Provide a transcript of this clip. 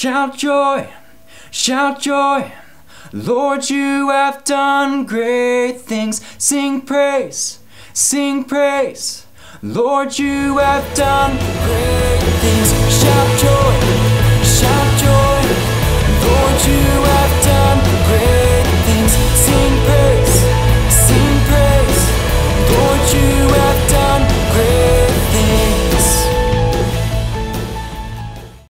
Shout joy, shout joy. Lord, you have done great things. Sing praise, sing praise. Lord, you have done great things. Shout joy.